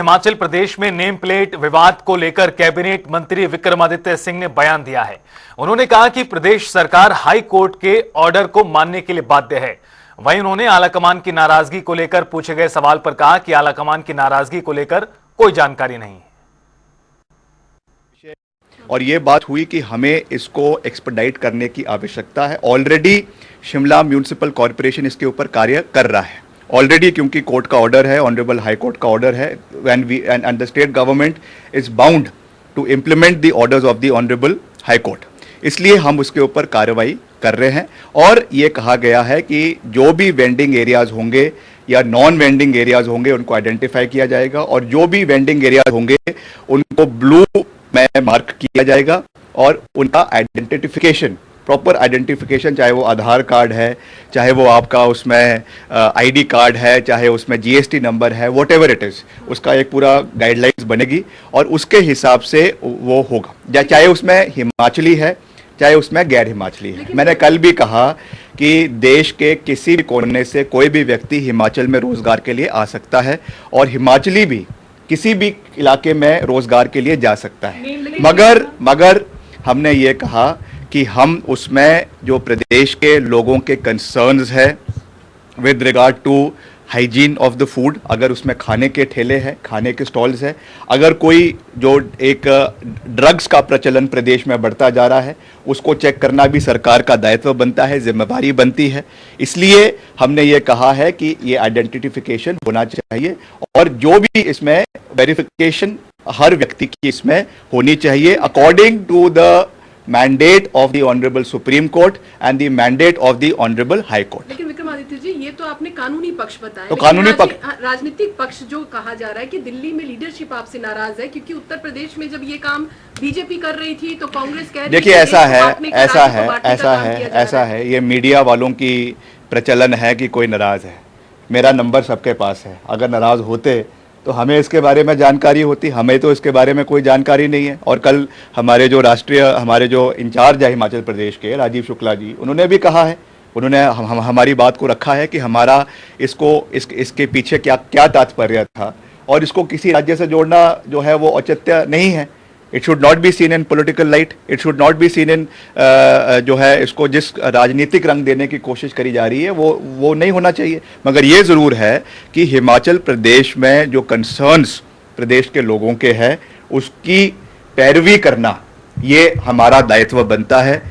हिमाचल प्रदेश में name plate विवाद को लेकर कैबिनेट मंत्री विक्रमादित्य सिंह ने बयान दिया है। उन्होंने कहा कि प्रदेश सरकार हाई कोर्ट के ऑर्डर को मानने के लिए बाध्य है। वहीं उन्होंने आलाकमान की नाराजगी को लेकर पूछे गए सवाल पर कहा कि आलाकमान की नाराजगी को लेकर कोई जानकारी नहीं है। और ये बात हुई कि हमें इसको एक्सपेडाइट करने की आवश्यकता है। ऑलरेडी शिमला म्यूनिसिपल कॉर्पोरेशन इसके ऊपर कार्य कर रहा है ऑलरेडी, क्योंकि कोर्ट का ऑर्डर है, ऑनरेबल हाई कोर्ट का ऑर्डर है, and the state government is bound to implement the orders of the honourable high court. इसलिए हम उसके ऊपर कार्रवाई कर रहे हैं। और ये कहा गया है कि जो भी वेंडिंग एरियाज होंगे या नॉन वेंडिंग एरियाज होंगे उनको आइडेंटिफाई किया जाएगा, और जो भी वेंडिंग एरियाज होंगे उनको ब्लू में मार्क किया जाएगा और उनका आइडेंटिफिकेशन, प्रॉपर आइडेंटिफिकेशन, चाहे वो आधार कार्ड है, चाहे वो आपका उसमें आईडी कार्ड है, चाहे उसमें जीएसटी नंबर है, वॉट एवर इट इज़, उसका एक पूरा गाइडलाइंस बनेगी और उसके हिसाब से वो होगा, चाहे उसमें हिमाचली है चाहे उसमें गैर हिमाचली है। मैंने कल भी कहा कि देश के किसी भी कोने से कोई भी व्यक्ति हिमाचल में रोजगार के लिए आ सकता है और हिमाचली भी किसी भी इलाके में रोजगार के लिए जा सकता है। मगर हमने ये कहा कि हम उसमें जो प्रदेश के लोगों के कंसर्न्स है with regard to hygiene of the food, अगर उसमें खाने के ठेले हैं, खाने के स्टॉल्स है, अगर कोई जो एक ड्रग्स का प्रचलन प्रदेश में बढ़ता जा रहा है उसको चेक करना भी सरकार का दायित्व बनता है, जिम्मेदारी बनती है। इसलिए हमने ये कहा है कि ये आइडेंटिफिकेशन होना चाहिए और जो भी इसमें वेरिफिकेशन हर व्यक्ति की इसमें होनी चाहिए according to the mandate of the honourable supreme court and the mandate of the honourable high court. लेकिन विक्रमादित्य जी, ये तो आपने कानूनी पक्ष बताया, तो कानूनी पक्ष, राजनीतिक पक्ष जो कहा जा रहा है कि दिल्ली में लीडरशिप आपसे नाराज है क्योंकि उत्तर प्रदेश में जब ये काम बीजेपी कर रही थी तो कांग्रेस कह रही थी। देखिए ऐसा है, ये मीडिया वालों की प्रचलन है कि कोई नाराज है। मेरा नंबर सबके पास है, अगर नाराज होते तो हमें इसके बारे में जानकारी होती, हमें तो इसके बारे में कोई जानकारी नहीं है। और कल हमारे जो इंचार्ज है हिमाचल प्रदेश के राजीव शुक्ला जी, उन्होंने भी कहा है, उन्होंने हमारी बात को रखा है कि हमारा इसके पीछे क्या तात्पर्य था और इसको किसी राज्य से जोड़ना जो है वो औचित्य नहीं है। It should not be seen in political light, it should not be seen in जो है इसको जिस राजनीतिक रंग देने की कोशिश करी जा रही है वो नहीं होना चाहिए। मगर ये ज़रूर है कि हिमाचल प्रदेश में जो कंसर्न्स प्रदेश के लोगों के हैं उसकी पैरवी करना ये हमारा दायित्व बनता है।